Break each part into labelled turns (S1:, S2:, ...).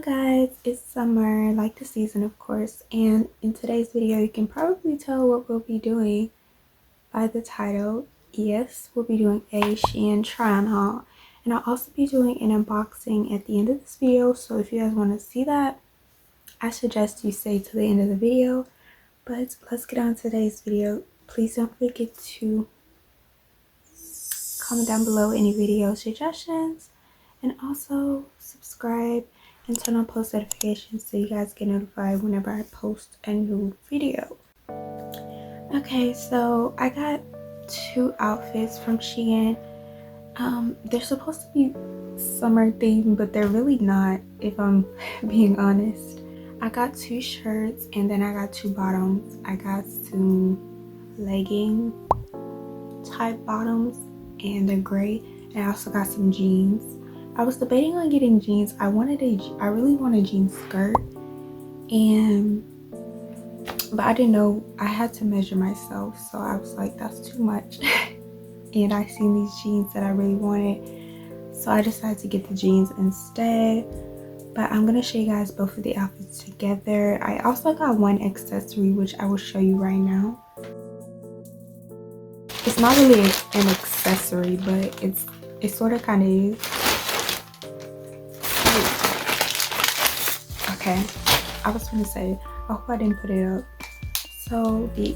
S1: guys, it's summer, like the season of course, and in today's video you can probably tell what we'll be doing by the title. Yes, we'll be doing a Shein try-on haul, and I'll also be doing an unboxing at the end of this video, so if you guys want to see that, I suggest you stay to the end of the video. But let's get on to today's video. Please don't forget to comment down below any video suggestions, and also subscribe and turn on post notifications so you guys get notified whenever I post a new video. Okay, so I got two outfits from Shein. They're supposed to be summer themed, but they're really not, if I'm being honest. I got two shirts and then I got two bottoms. I got some legging type bottoms and they're gray, and I also got some jeans. I was debating on getting jeans. I really want a jean skirt, but I didn't know, I had to measure myself, so I was like, that's too much. And I seen these jeans that I really wanted, so I decided to get the jeans instead. But I'm gonna show you guys both of the outfits together. I also got one accessory which I will show you right now. It's not really an accessory, but it sort of kind of is. Okay, I was gonna say, I hope I didn't put it up. So the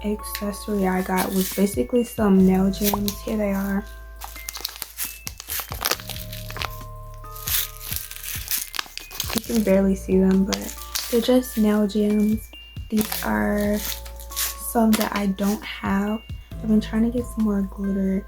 S1: accessory I got was basically some nail gems. Here they are. You can barely see them, but they're just nail gems. These are some that I don't have. I've been trying to get some more glitter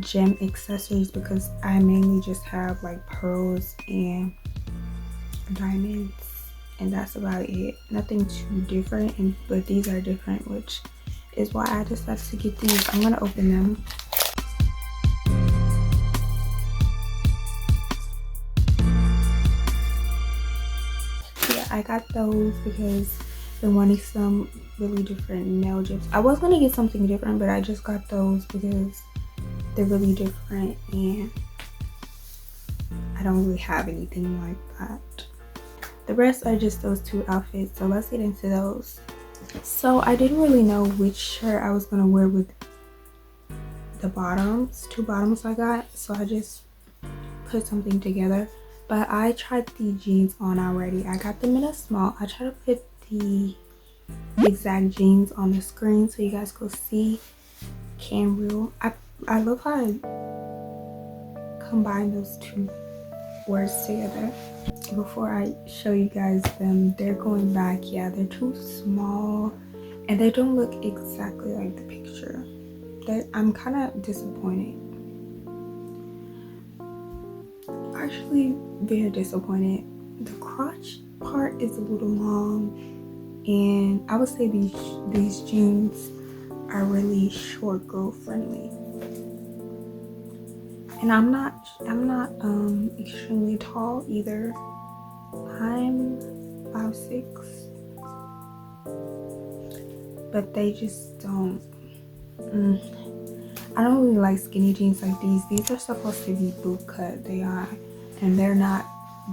S1: gem accessories because I mainly just have like pearls and diamonds, and that's about it. Nothing too different, but these are different, which is why I decided to get these. I'm gonna open them. Yeah, I got those because I wanted some really different nail gems. I was gonna get something different, but I just got those because they're really different and I don't really have anything like that. The rest are just those two outfits, so let's get into those. So I didn't really know which shirt I was gonna wear with the bottoms, two bottoms I got, so I just put something together. But I tried the jeans on already. I got them in a small. I tried to put the exact jeans on the screen so you guys could see real. I love how I combine those two words together. Before I show you guys them, they're going back. Yeah, they're too small and they don't look exactly like the picture. I'm kind of disappointed. Actually, very disappointed. The crotch part is a little long, and I would say these jeans are really short girl friendly. And I'm not extremely tall either. I'm 5'6", but they just don't. I don't really like skinny jeans like these. These are supposed to be boot cut. They are, and they're not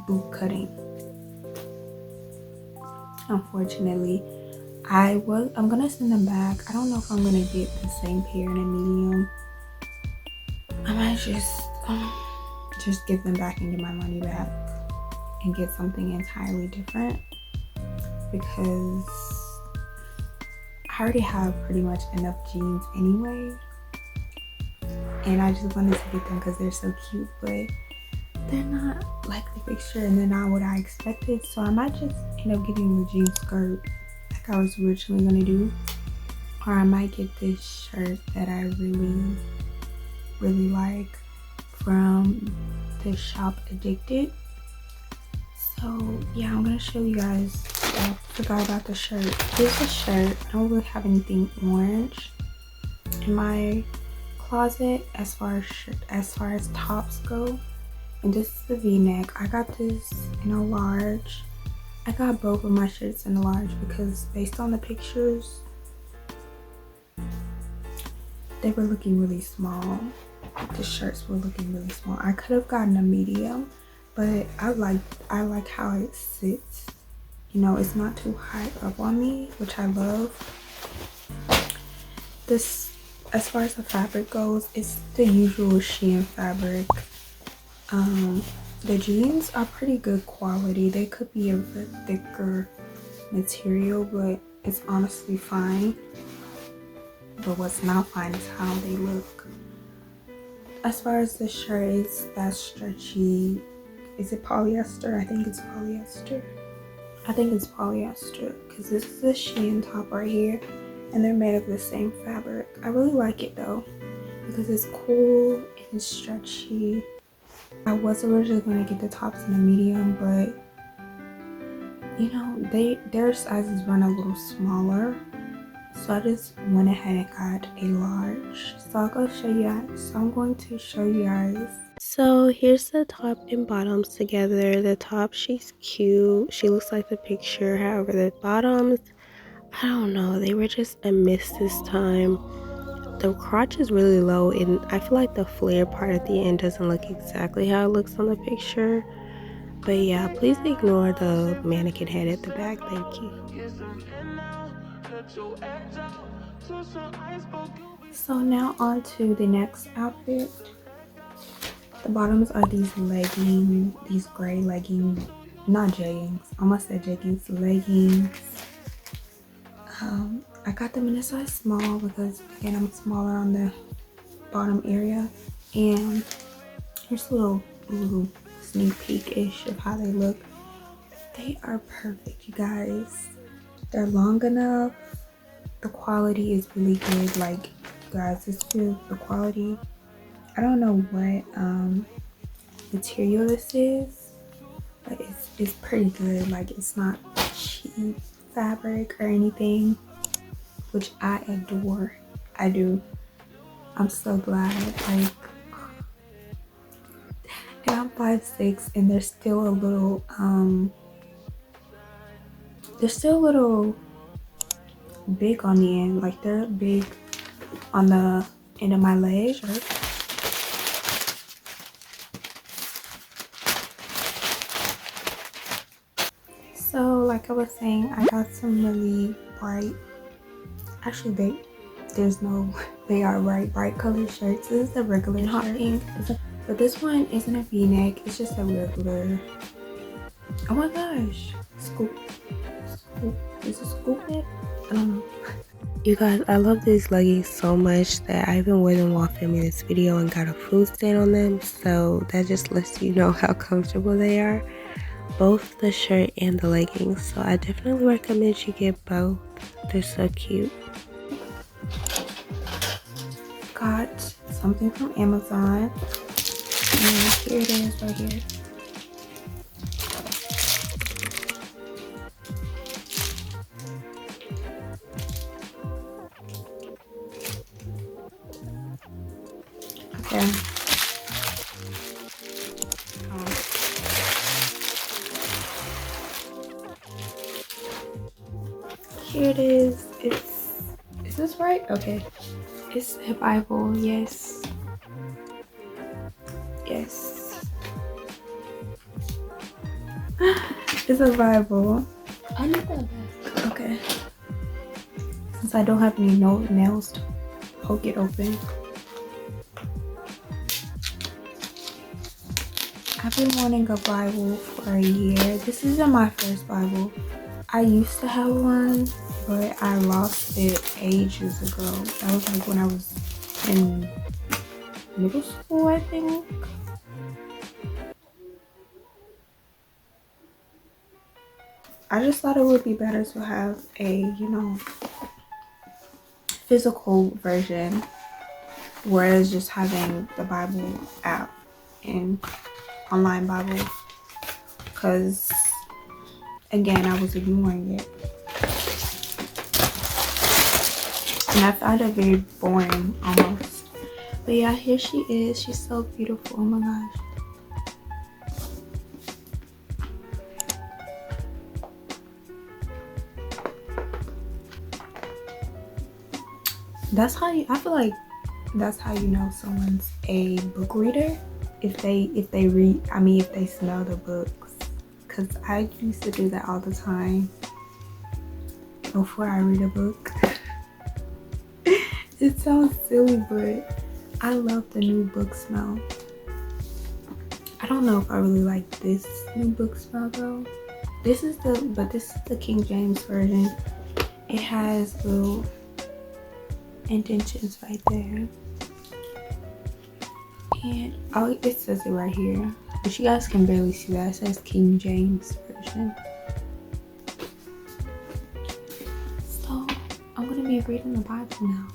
S1: boot cutting. Unfortunately, I'm gonna send them back. I don't know if I'm gonna get the same pair in a medium. I might just give them back and get my money back and get something entirely different, because I already have pretty much enough jeans anyway, and I just wanted to get them because they're so cute, but they're not like the picture and they're not what I expected. So I might just end up getting the jean skirt like I was originally gonna do, or I might get this shirt that I really like from the shop Addicted. So yeah, I'm gonna show you guys. I forgot about the shirt. Here's the shirt. I don't really have anything orange in my closet as far as tops go, and this is the v-neck. I got this in a large. I got both of my shirts in a large because based on the pictures they were looking really small. The shirts were looking really small. I could have gotten a medium, but I like how it sits. You know, it's not too high up on me, which I love. This, as far as the fabric goes, it's the usual Shein fabric. The jeans are pretty good quality. They could be a bit thicker material, but it's honestly fine. But what's not fine is how they look. As far as the shirt, it's that stretchy. Is it polyester? I think it's polyester. I think it's polyester because this is a Shein top right here, and they're made of the same fabric. I really like it though because it's cool and it's stretchy. I was originally going to get the tops in a medium, but you know, their sizes run a little smaller, so I just went ahead and got a large. So I'll go show you guys. So I'm going to show you guys. So here's the top and bottoms together. The top, she's cute. She looks like the picture. However, the bottoms, I don't know, they were just a miss this time. The crotch is really low, and I feel like the flare part at the end doesn't look exactly how it looks on the picture. But yeah, please ignore the mannequin head at the back. Thank you. So now on to the next outfit. The bottoms are these leggings, these gray leggings, not jeggings. I almost said jeggings, leggings. I got them in a size small because again I'm smaller on the bottom area. And here's a little sneak peek-ish of how they look. They are perfect, you guys. They're long enough. The quality is really good. Like, guys, this is the quality. I don't know what material this is, but it's pretty good. Like, it's not cheap fabric or anything, which I adore. I do. I'm so glad. Like, and I'm 5'6", and they're still a little big on the end. Like, they're big on the end of my leg. So like I was saying, I got some really bright, actually they are bright colored shirts. This is a regular hot pink, but this one isn't a v-neck, it's just a regular, oh my gosh, scoop, is it scoop neck? I don't know. You guys, I love these leggings so much that I even wore them while filming this video and got a food stain on them, so that just lets you know how comfortable they are, both the shirt and the leggings. So I definitely recommend you get both. They're so cute. Got something from Amazon, and here it is right here. Okay. Here it is. Is this right? Okay. It's a Bible. Yes. Yes. It's a Bible. I need that back. Okay. Since I don't have any nails to poke it open. I've been wanting a Bible for a year. This isn't my first Bible. I used to have one, but I lost it ages ago. That was like when I was in middle school, I think. I just thought it would be better to have a, you know, physical version, whereas just having the Bible app and online Bible, because again I was ignoring it and I found it very boring almost. But yeah, here she is. She's so beautiful. Oh my gosh. That's how I feel like that's how you know someone's a book reader, if they read, I mean if they smell the books, because I used to do that all the time before I read a book. It sounds silly, but I love the new book smell. I don't know if I really like this new book smell though. This is the King James version. It has little indentions right there. And oh, it says it right here. But you guys can barely see that. It says King James version. So I'm gonna be reading the Bible now.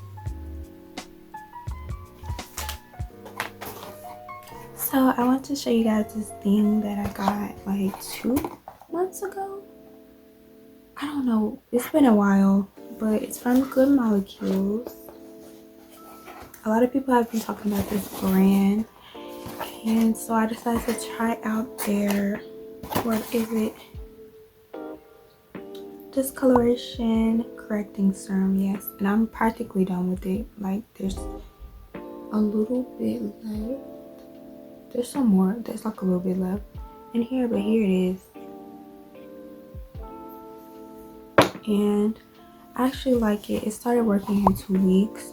S1: So I want to show you guys this thing that I got like 2 months ago. I don't know, it's been a while, but it's from Good Molecules. A lot of people have been talking about this brand, and so I decided to try out their, what is it? Discoloration correcting serum, yes. And I'm practically done with it. Like there's a little bit left. There's some more. There's like a little bit left in here, but here it is. And I actually like it. It started working in 2 weeks,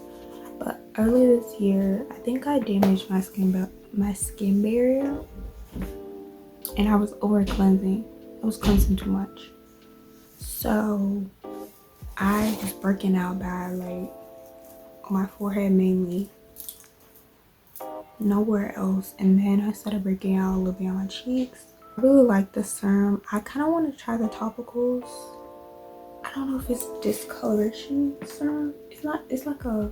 S1: but earlier this year, I think I damaged my skin barrier, and I was over cleansing. I was cleansing too much, so I was breaking out bad, like my forehead mainly. Nowhere else, and then I started breaking out a little bit on my cheeks. I really like the serum. I kind of want to try the topicals. I don't know if it's discoloration serum. It's not. It's like a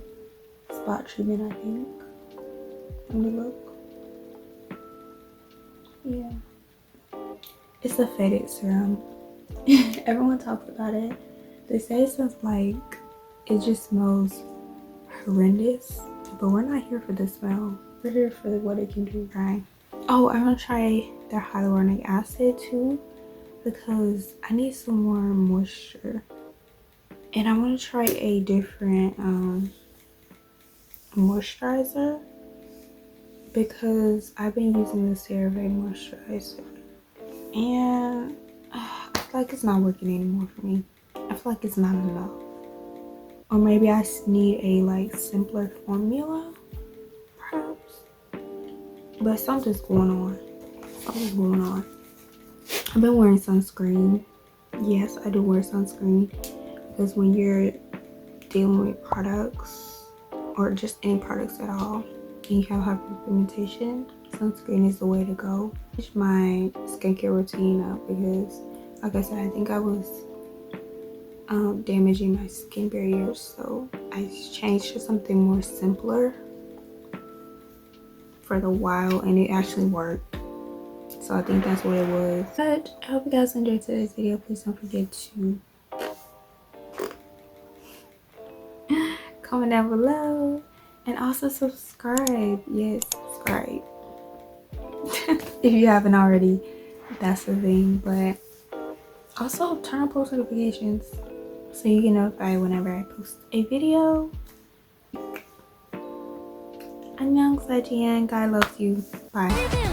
S1: spot treatment, I think. Let me look. Yeah, it's a faded serum. Everyone talks about it. They say it smells like, it just smells horrendous, but we're not here for the smell. We're here for what it can do, right? Oh, I'm gonna try their hyaluronic acid too, because I need some more moisture. And I'm gonna try a different moisturizer, because I've been using the CeraVe moisturizer, and I feel like it's not working anymore for me. I feel like it's not enough. Or maybe I need a like simpler formula, perhaps. But something's going on. Something's going on. I've been wearing sunscreen. Yes, I do wear sunscreen, because when you're dealing with products, or just any products at all, and you have hyperpigmentation, sunscreen is the way to go. Change my skincare routine up, because like I said, I think I was damaging my skin barrier, so I changed to something more simpler for the while, and it actually worked. So I think that's what it was. But I hope you guys enjoyed today's video. Please don't forget to comment down below, and also subscribe. Yes, subscribe. If you haven't already, that's the thing. But also turn on post notifications so you get notified whenever I post a video. 안녕, God loves you. Bye.